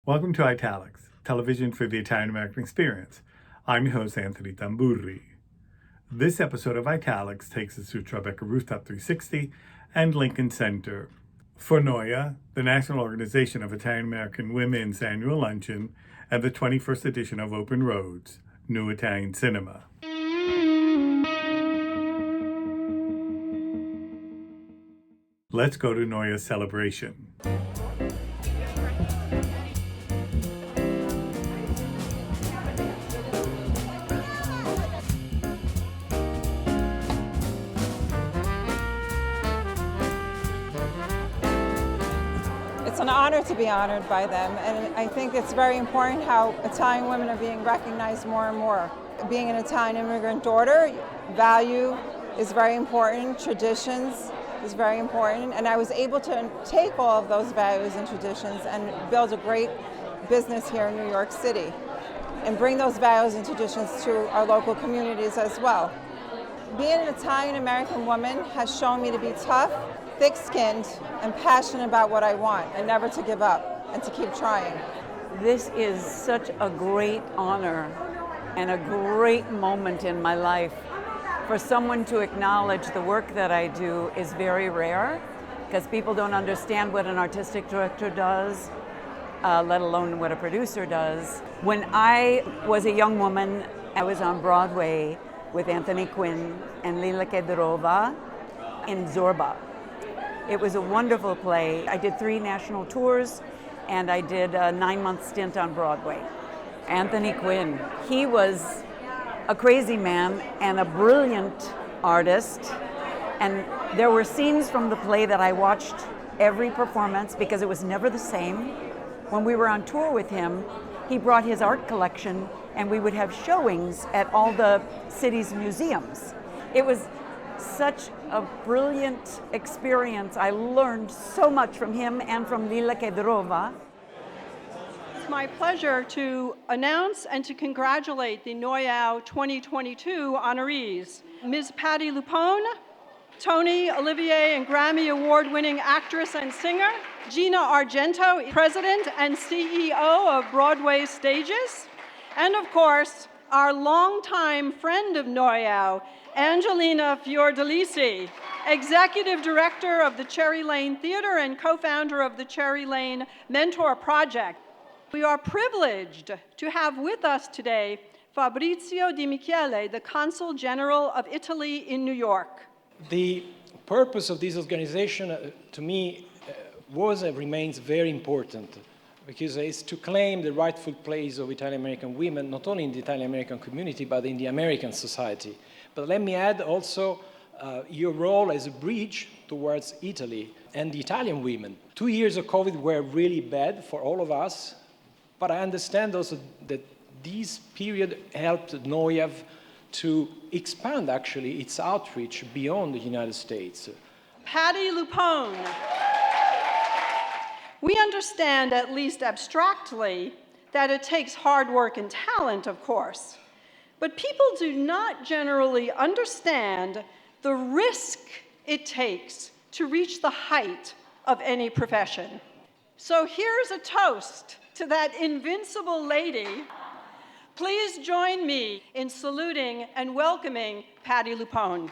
Welcome to Italics, television for the Italian American experience. I'm your host, Anthony Tamburri. This episode of Italics takes us to Tribeca Rooftop 360 and Lincoln Center. For NOIA, the National Organization of Italian American Women's annual luncheon, and the 21st edition of Open Roads, New Italian Cinema. Let's go to NOIA's celebration. It's an honor to be honored by them, and I think it's very important how Italian women are being recognized more and more. Being an Italian immigrant daughter, value is very important, traditions is very important, and I was able to take all of those values and traditions and build a great business here in New York City and bring those values and traditions to our local communities as well. Being an Italian American woman has shown me to be tough, thick-skinned, and passionate about what I want, and never to give up, and to keep trying. This is such a great honor and a great moment in my life. For someone to acknowledge the work that I do is very rare, because people don't understand what an artistic director does, let alone what a producer does. When I was a young woman, I was on Broadway with Anthony Quinn and Lila Kedrova in Zorba. It was a wonderful play. I did 3 national tours, and I did a 9-month stint on Broadway. Anthony Quinn, he was a crazy man and a brilliant artist. And there were scenes from the play that I watched every performance because it was never the same. When we were on tour with him, he brought his art collection and we would have showings at all the city's museums. It was such a brilliant experience. I learned so much from him and from Lila Kedrova. It's my pleasure to announce and to congratulate the NOIAO 2022 honorees. Ms. Patti LuPone, Tony, Olivier, and Grammy Award-winning actress and singer. Gina Argento, President and CEO of Broadway Stages. And of course, our longtime friend of NOIAO, Angelina Fiordalisi, Executive Director of the Cherry Lane Theater and co-founder of the Cherry Lane Mentor Project. We are privileged to have with us today Fabrizio Di Michele, the Consul General of Italy in New York. The purpose of this organization, to me, was and remains very important, because it's to claim the rightful place of Italian American women, not only in the Italian American community, but in the American society. But let me add also your role as a bridge towards Italy and the Italian women. 2 years of COVID were really bad for all of us, but I understand also that this period helped NOIAV to expand actually its outreach beyond the United States. Patti LuPone. We understand, at least abstractly, that it takes hard work and talent, of course. But people do not generally understand the risk it takes to reach the height of any profession. So here's a toast to that invincible lady. Please join me in saluting and welcoming Patti LuPone.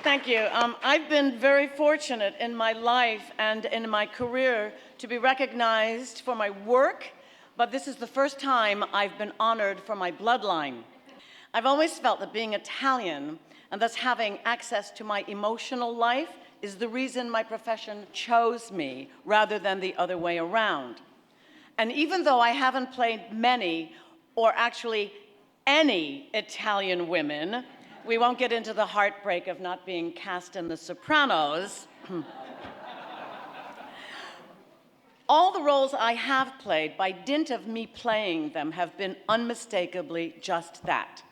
Thank you. I've been very fortunate in my life and in my career to be recognized for my work, but this is the first time I've been honored for my bloodline. I've always felt that being Italian and thus having access to my emotional life is the reason my profession chose me rather than the other way around. And even though I haven't played many, or actually any Italian women, we won't get into the heartbreak of not being cast in The Sopranos. All the roles I have played, by dint of me playing them, have been unmistakably just that.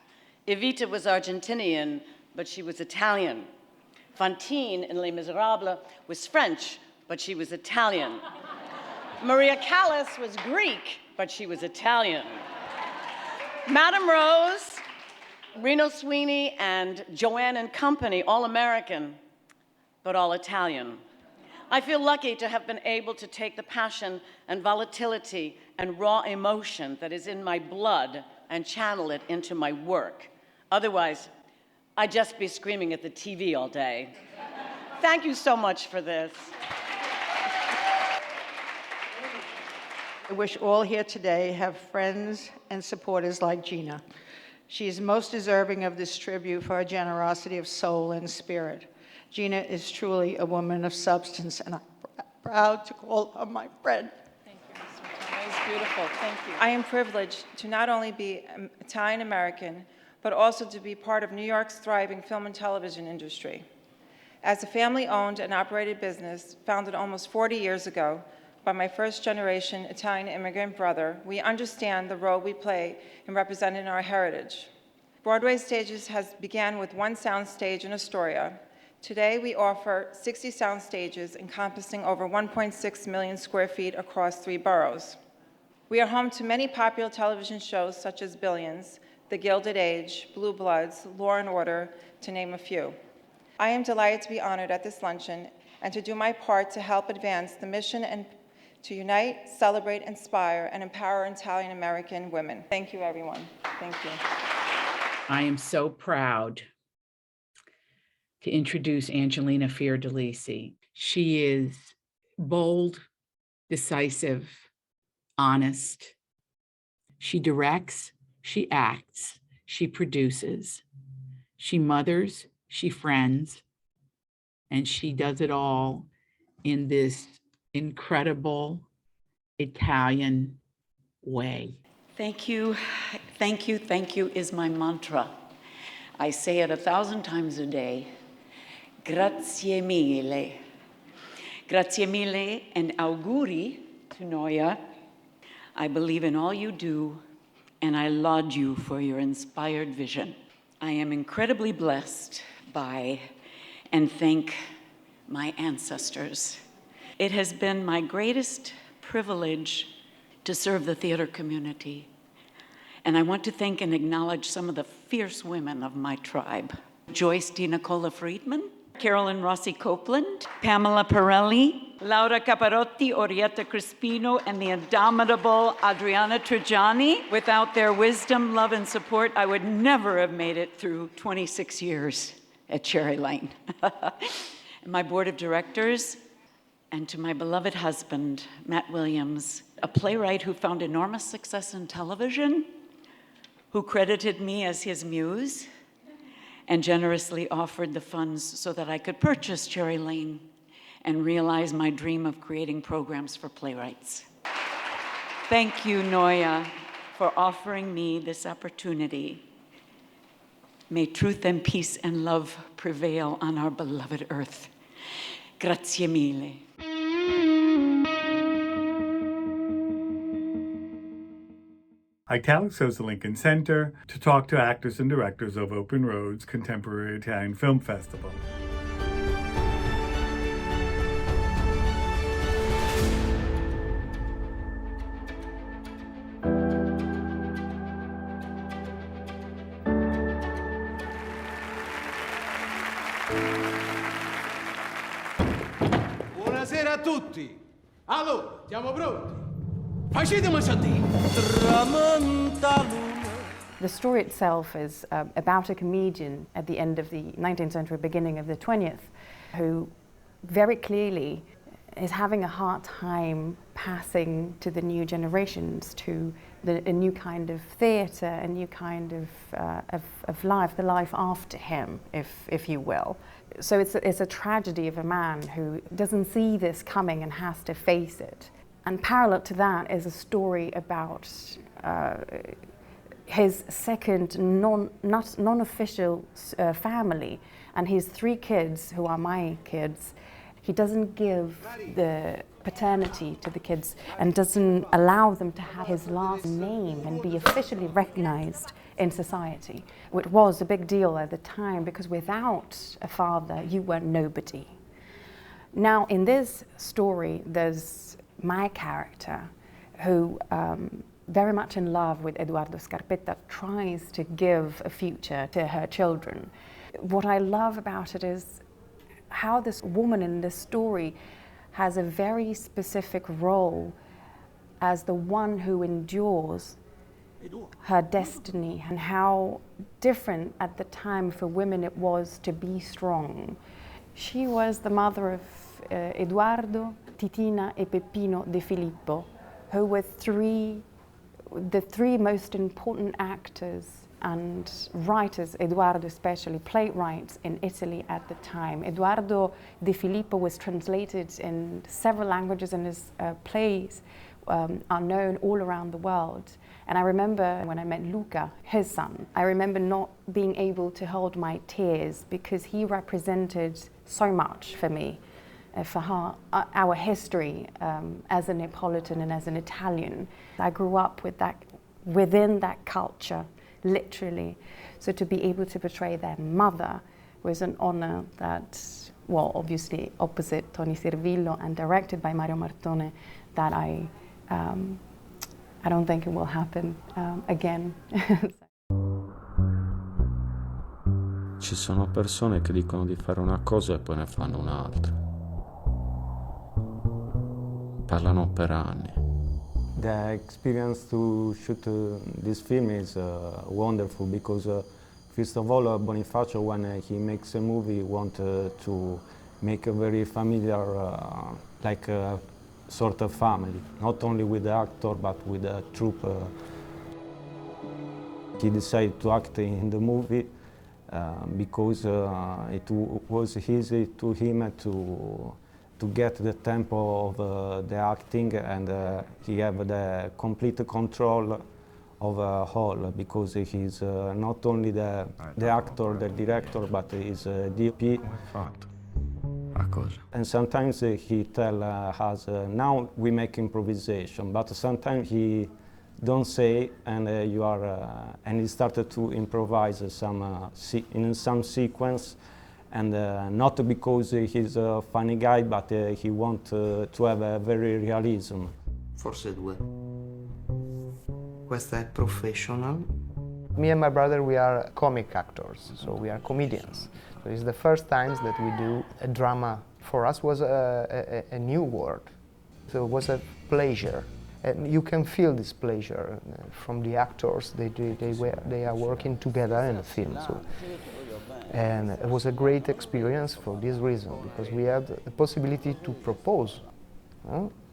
Evita was Argentinian, but she was Italian. Fantine in Les Miserables was French, but she was Italian. Maria Callas was Greek, but she was Italian. Madame Rose, Reno Sweeney, and Joanne and Company, all American, but all Italian. I feel lucky to have been able to take the passion and volatility and raw emotion that is in my blood and channel it into my work. Otherwise, I'd just be screaming at the TV all day. Thank you so much for this. I wish all here today have friends and supporters like Gina. She is most deserving of this tribute for her generosity of soul and spirit. Gina is truly a woman of substance, and I'm proud to call her my friend. Thank you, Ms. Matona. That was beautiful. Thank you. I am privileged to not only be Italian American, but also to be part of New York's thriving film and television industry. As a family-owned and operated business founded almost 40 years ago by my first-generation Italian immigrant brother, we understand the role we play in representing our heritage. Broadway Stages has began with one sound stage in Astoria. Today, we offer 60 sound stages encompassing over 1.6 million square feet across 3 boroughs. We are home to many popular television shows such as Billions, The Gilded Age, Blue Bloods, Law & Order, to name a few. I am delighted to be honored at this luncheon and to do my part to help advance the mission and to unite, celebrate, inspire, and empower Italian American women. Thank you, everyone. Thank you. I am so proud to introduce Angelina Fiordalisi. She is bold, decisive, honest. She directs, she acts, she produces, she mothers, she friends, and she does it all in this incredible Italian way. Thank you, thank you, thank you is my mantra. I say it 1,000 times a day. Grazie mille. Grazie mille and auguri to Noia. I believe in all you do, and I laud you for your inspired vision. I am incredibly blessed by and thank my ancestors. It has been my greatest privilege to serve the theater community. And I want to thank and acknowledge some of the fierce women of my tribe. Joyce DiNicola Friedman, Carolyn Rossi Copeland, Pamela Pirelli, Laura Caparotti, Orietta Crispino, and the indomitable Adriana Trajani. Without their wisdom, love, and support, I would never have made it through 26 years at Cherry Lane. And my board of directors, and to my beloved husband, Matt Williams, a playwright who found enormous success in television, who credited me as his muse, and generously offered the funds so that I could purchase Cherry Lane and realize my dream of creating programs for playwrights. Thank you, Noia, for offering me this opportunity. May truth and peace and love prevail on our beloved earth. Grazie mille. Italics goes to Lincoln Center to talk to actors and directors of Open Roads Contemporary Italian Film Festival. Buonasera a tutti. Allora, siamo pronti? Facetemi sentire. Tramonta luna. The story itself is about a comedian at the end of the 19th century, beginning of the 20th, who very clearly is having a hard time passing to the new generations, to a new kind of theatre, a new kind of life, the life after him, if you will. So it's a tragedy of a man who doesn't see this coming and has to face it. And parallel to that is a story about his second non-official family and his 3 kids, who are my kids. He doesn't give the paternity to the kids and doesn't allow them to have his last name and be officially recognized in society, which was a big deal at the time, because without a father, you were nobody. Now, in this story, there's my character, who, very much in love with Edoardo Scarpetta, tries to give a future to her children. What I love about it is how this woman in this story has a very specific role as the one who endures her destiny, and how different at the time for women it was to be strong. She was the mother of Eduardo, Titina, and Peppino De Filippo, who were the three most important actors and writers, Eduardo especially, playwrights in Italy at the time. Eduardo De Filippo was translated in several languages, and his plays are known all around the world. And I remember when I met Luca, his son, I remember not being able to hold my tears because he represented so much for me, for our history as a Neapolitan and as an Italian. I grew up with that, within that culture, literally. So to be able to portray their mother was an honor that, well, obviously opposite Tony Servillo and directed by Mario Martone, that I don't think it will happen again. Ci sono persone che dicono di fare una cosa e poi ne fanno un'altra. Parlano per anni. The experience to shoot this film is wonderful because first of all, Bonifacio, when he makes a movie, wants to make a very familiar, like a sort of family, not only with the actor but with the troupe. He decided to act in the movie because it was easy to him to get the tempo of the acting, and he have the complete control of all, because he's not only the actor, the director, but he's DP. And sometimes he tell us, now we make improvisation, but sometimes he don't say, and and he started to improvise in some sequence, and not because he's a funny guy, but he wants to have a very realism. Forse due. Questa è professional. Me and my brother, we are comic actors, so we are comedians. So it's the first time that we do a drama. For us was a new word, so it was a pleasure. And you can feel this pleasure from the actors. They are working together in a film. So. And it was a great experience for this reason, because we had the possibility to propose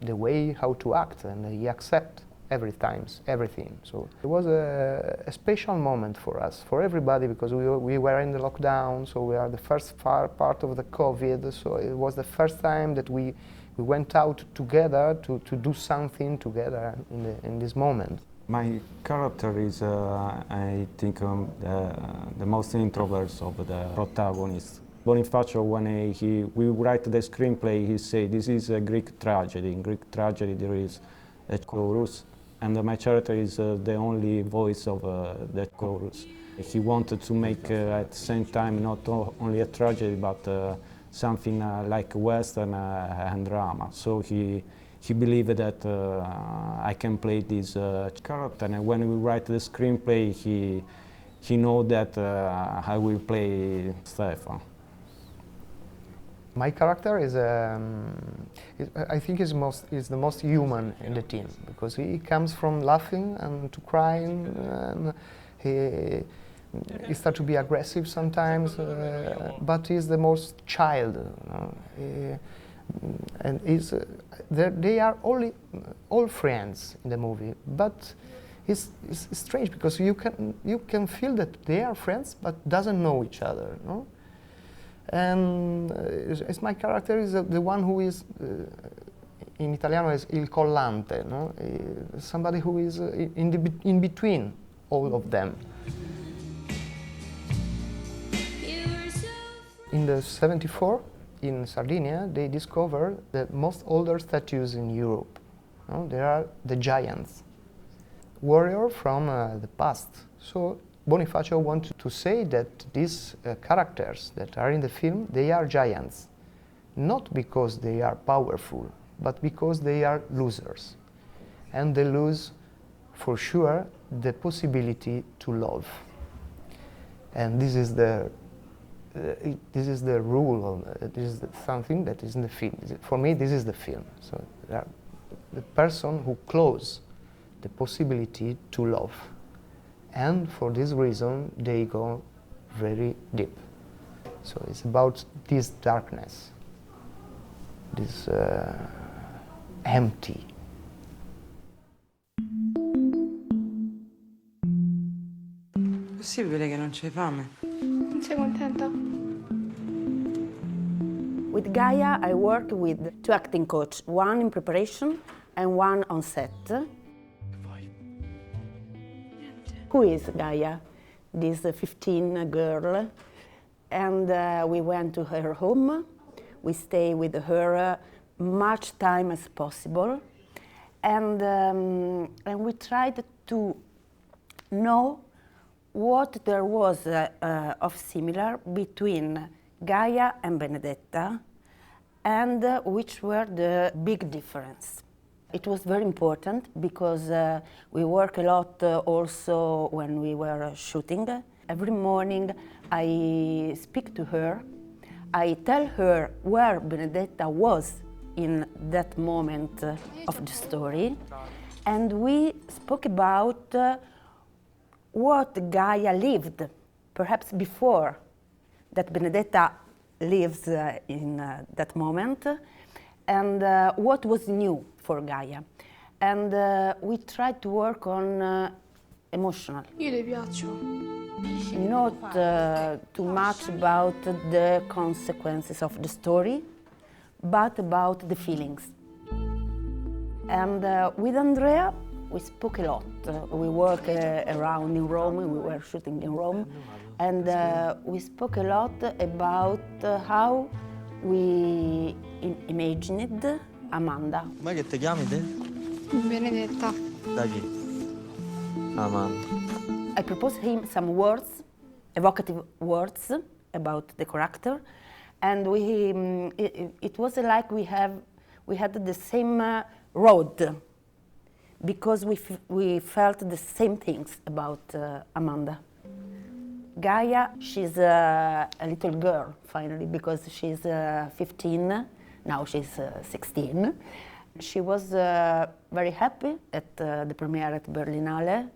the way how to act, and he accept everything. So it was a special moment for us, for everybody, because we were in the lockdown, so we are the first part of the COVID, so it was the first time that we went out together to do something together in this moment. My character is, I think, the most introvert of the protagonists. Bonifacio, when we write the screenplay, he say this is a Greek tragedy. In Greek tragedy there is a chorus, and my character is the only voice of the chorus. He wanted to make at the same time not only a tragedy, but something like Western and drama. So he believed that I can play this character, and when we write the screenplay, he know that I will play Stefan. My character is, I think, is the most human in the team, because he comes from laughing and to crying, and he starts to be aggressive sometimes, but he's the most child. And they are all friends in the movie, but it's strange because you can feel that they are friends but doesn't know each other. No? And my character is the one who is, in Italiano, is il collante, no? Somebody who is in between all of them. In the 74, in Sardinia, they discovered the most older statues in Europe. No? They are the giants, warrior from the past. So Bonifacio wanted to say that these characters that are in the film, they are giants, not because they are powerful, but because they are losers. And they lose, for sure, the possibility to love. And this is the this is the rule. This is something that is in the film. For me, this is the film. So the person who closes the possibility to love, and for this reason they go very deep. So it's about this darkness, this empty. Possibile che non c'hai fame? Non sei contenta? With Gaia, I work with two acting coaches, one in preparation and one on set. Who is Gaia? This 15 girl. And we went to her home. We stay with her much time as possible. And we tried to know what there was of similar between Gaia and Benedetta, and which were the big difference. It was very important because we work a lot also when we were shooting. Every morning I speak to her, I tell her where Benedetta was in that moment of the story, and we spoke about what Gaia lived, perhaps before that Benedetta lives in that moment, and what was new for Gaia. And we tried to work on emotional. Io le piaccio. Not too much about the consequences of the story, but about the feelings. And with Andrea, we spoke a lot. We work around in Rome, we were shooting in Rome, and we spoke a lot about how we imagined Amanda. Ma che ti chiami te? Benedetta. Da chi? Amanda. I proposed him some words, evocative words about the character, and it was like we had the same road, because we felt the same things about Amanda. Gaia, she's a little girl, finally, because she's 15, now she's 16. She was very happy at the premiere at Berlinale.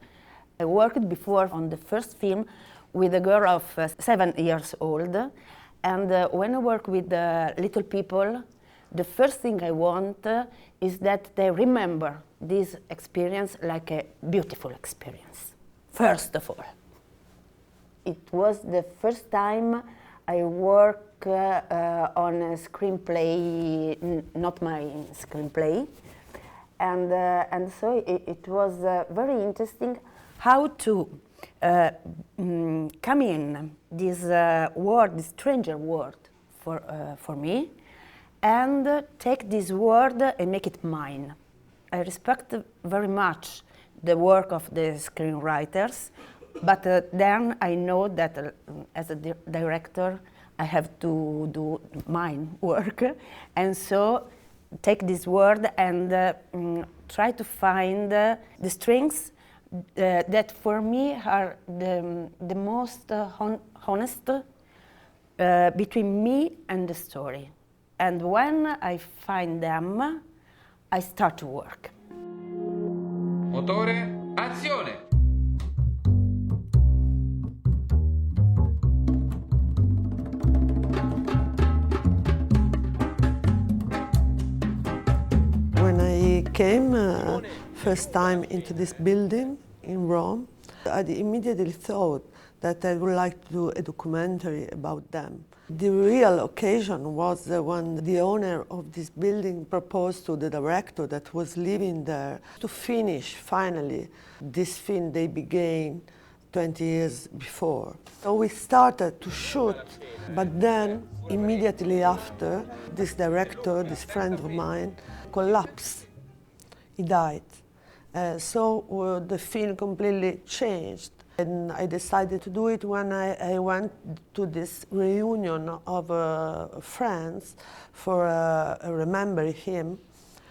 I worked before on the first film with a girl of 7 years old, and when I work with little people, the first thing I want is that they remember this experience like a beautiful experience, first of all. It was the first time I work on a screenplay, not my screenplay, and so it was very interesting how to come in this word, this stranger word for me, and take this word and make it mine. I respect very much the work of the screenwriters, but then I know that as a director I have to do mine work, and so take this word and try to find the strings that for me are the most honest between me and the story. And when I find them, I start to work. Motore, azione! When I came first time into this building in Rome, I immediately thought that I would like to do a documentary about them. The real occasion was when the owner of this building proposed to the director that was living there to finish finally this film they began 20 years before. So we started to shoot, but then immediately after, this director, this friend of mine, collapsed. He died. So the film completely changed. And I decided to do it when I went to this reunion of friends for remembering him.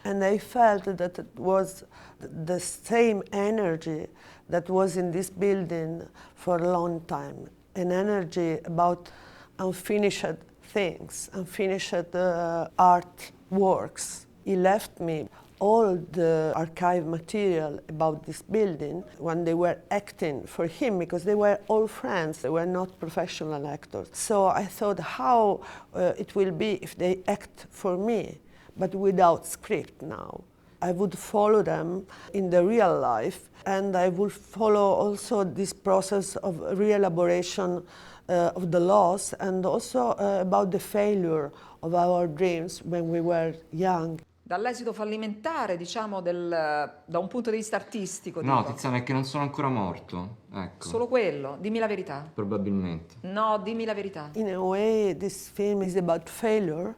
And I felt that it was the same energy that was in this building for a long time. An energy about unfinished things, unfinished art works. He left me all the archive material about this building when they were acting for him, because they were all friends, they were not professional actors. So I thought how it will be if they act for me, but without script now. I would follow them in the real life, and I would follow also this process of re-elaboration of the loss, and also about the failure of our dreams when we were young. Dall'esito fallimentare, diciamo, da un punto di vista artistico. No, dico. Tiziana, è che non sono ancora morto. Ecco. Solo quello? Dimmi la verità. Probabilmente. No, dimmi la verità. In a way, this film is about failure,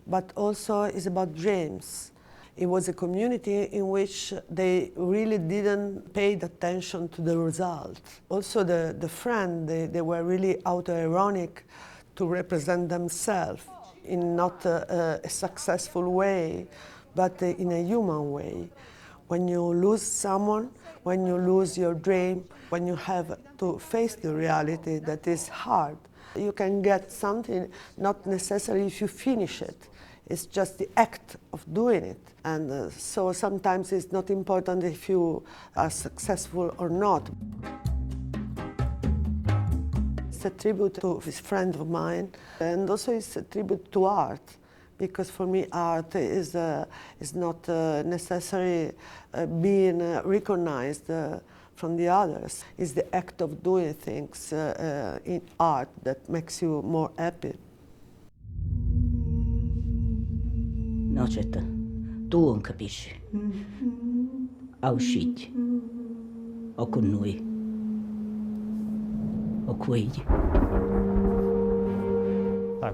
but also is about dreams. It was a community in which they really didn't pay attention to the result. Also the friend, they were really auto-ironic to represent themselves in not a successful way, but in a human way. When you lose someone, when you lose your dream, when you have to face the reality that is hard, you can get something, not necessarily if you finish it. It's just the act of doing it. And so sometimes it's not important if you are successful or not. It's a tribute to this friend of mine, and also it's a tribute to art, because for me art is not necessarily being recognized from the others. It's the act of doing things in art that makes you more happy. Nocet, tu non capisci. A usciti. O con noi. O quegli.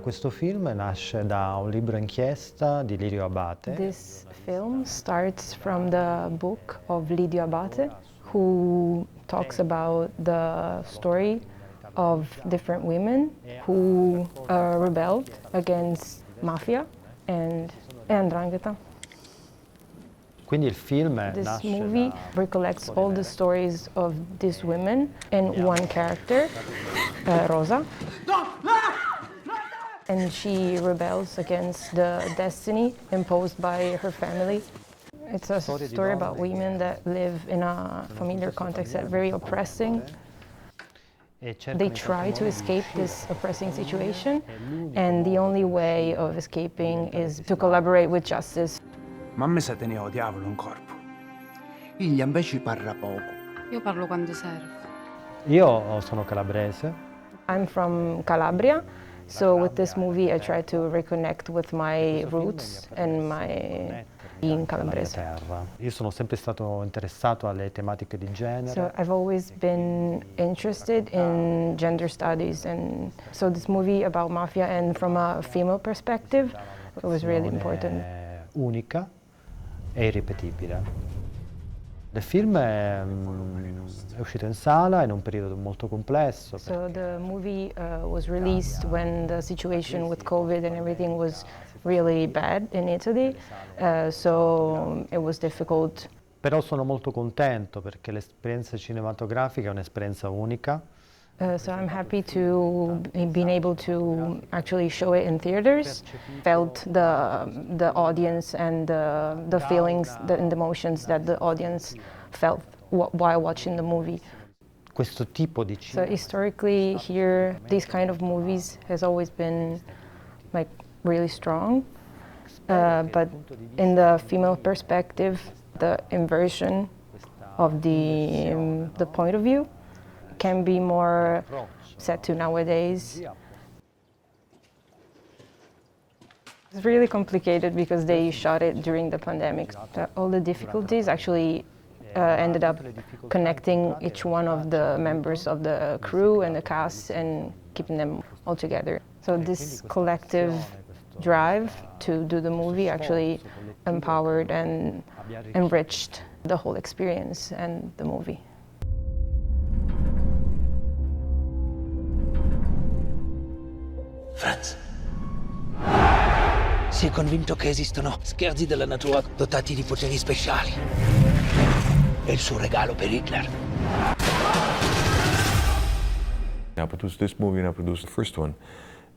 Questo film nasce da un libro inchiesta di Lirio Abate. This film starts from the book of Lidio Abate, who talks about the story of different women who rebelled against mafia and 'ndrangheta. Quindi il film This nasce movie recollects all the stories of these women and one character, Rosa. And she rebels against the destiny imposed by her family. It's a story about women that live in a familiar context that's very oppressing. They try to escape this oppressing situation, and the only way of escaping is to collaborate with justice. Mamma se teneva diavolo in corpo. Iglia invece parla poco. Io parlo quando serve. Io sono calabrese. I'm from Calabria, so with this movie I try to reconnect with my roots and my being calabrese. Io sono sempre stato interessato alle tematiche di genere. So I've always been interested in gender studies, and so this movie about mafia and from a female perspective, it was really important. Unica e irripetibile. Il film è uscito in sala in un periodo molto complesso. So the movie was released when the situation with COVID and everything was really bad in Italy, so it was difficult. Però sono molto contento perché l'esperienza cinematografica è un'esperienza unica. So I'm happy to being able to actually show it in theaters. Felt the audience and the feelings and the emotions that the audience felt while watching the movie. Questo tipo di So historically here, these kind of movies has always been like really strong, but in the female perspective, the inversion of the point of view can be more set to nowadays. It's really complicated because they shot it during the pandemic. All the difficulties actually ended up connecting each one of the members of the crew and the cast and keeping them all together. So this collective drive to do the movie actually empowered and enriched the whole experience and the movie. Franz, sei convinto che esistono scherzi della natura dotati di poteri speciali? È il suo regalo per Hitler. I produced this movie and I produced the first one.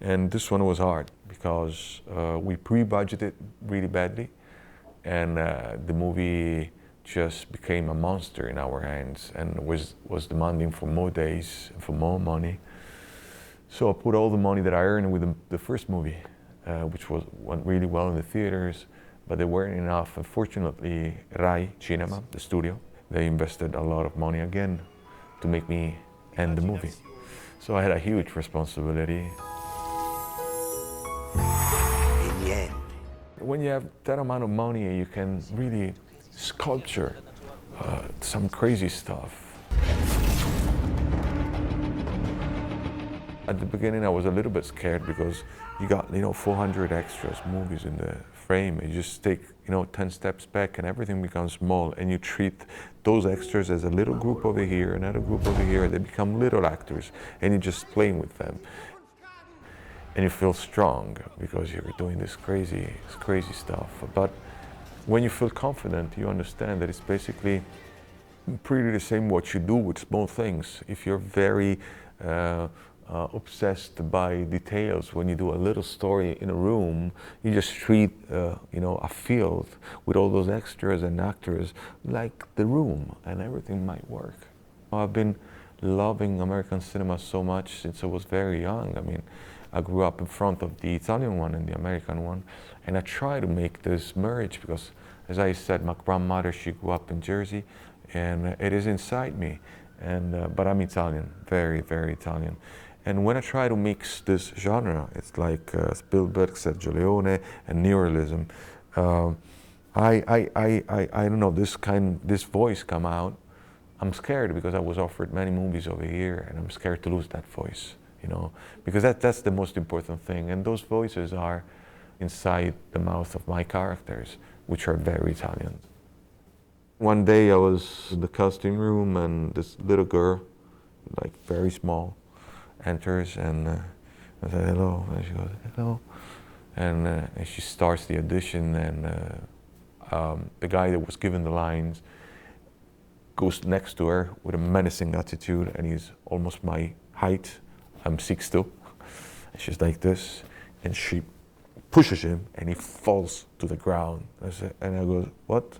And this one was hard because we pre-budgeted really badly, and the movie just became a monster in our hands and was demanding for more days, for more money. So I put all the money that I earned with the first movie, which went really well in the theaters, but they weren't enough. Unfortunately, Rai Cinema, the studio, they invested a lot of money again to make me end the movie. So I had a huge responsibility. When you have that amount of money, you can really sculpture some crazy stuff. At the beginning, I was a little bit scared because you got 400 extras movies in the frame. You just take 10 steps back and everything becomes small, and you treat those extras as a little group over here, another group over here. They become little actors, and you're just playing with them. And you feel strong because you're doing this crazy stuff. But when you feel confident, you understand that it's basically pretty the same what you do with small things. If you're very obsessed by details, when you do a little story in a room, you just treat a field with all those extras and actors like the room, and everything might work. I've been loving American cinema so much since I was very young. I mean, I grew up in front of the Italian one and the American one, and I try to make this merge because, as I said, my grandmother, she grew up in Jersey, and it is inside me. And but I'm Italian, very, very Italian. And when I try to mix this genre, it's like Spielberg, Sergio Leone, and neorealism. I don't know, this voice come out. I'm scared because I was offered many movies over here, and I'm scared to lose that voice, because that's the most important thing. And those voices are inside the mouth of my characters, which are very Italian. One day I was in the casting room, and this little girl, like very small, enters, and I said hello, and she goes hello, and she starts the audition, and the guy that was given the lines goes next to her with a menacing attitude, and he's almost my height. I'm 6'2", and she's like this, and she pushes him, and he falls to the ground. And I go, what?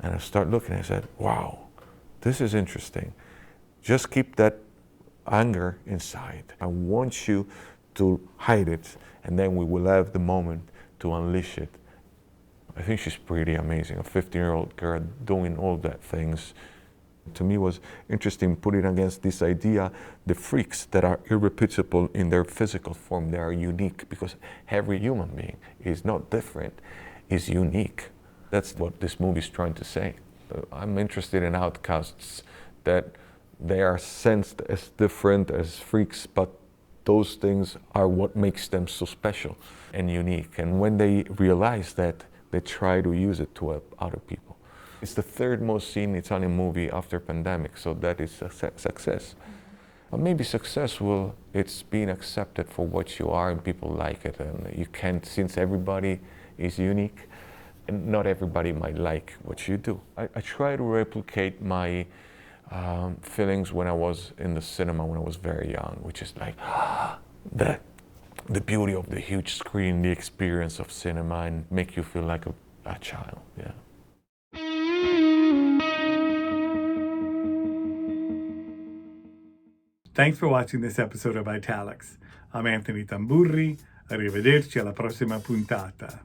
And I start looking, I said, wow, this is interesting. Just keep that anger inside. I want you to hide it, and then we will have the moment to unleash it. I think she's pretty amazing, a 15-year-old girl doing all that things. To me, was interesting putting against this idea, the freaks that are irreplaceable in their physical form. They are unique because every human being is not different, is unique. That's what this movie is trying to say. I'm interested in outcasts, that they are sensed as different, as freaks, but those things are what makes them so special and unique. And when they realize that, they try to use it to help other people. It's the third most seen Italian movie after pandemic, so that is a success. But maybe success it's being accepted for what you are and people like it. And you can't, since everybody is unique, and not everybody might like what you do. I try to replicate my feelings when I was in the cinema when I was very young, which is like the beauty of the huge screen, the experience of cinema, and make you feel like a child. Yeah. Thanks for watching this episode of Italics. I'm Anthony Tamburri. Arrivederci alla prossima puntata.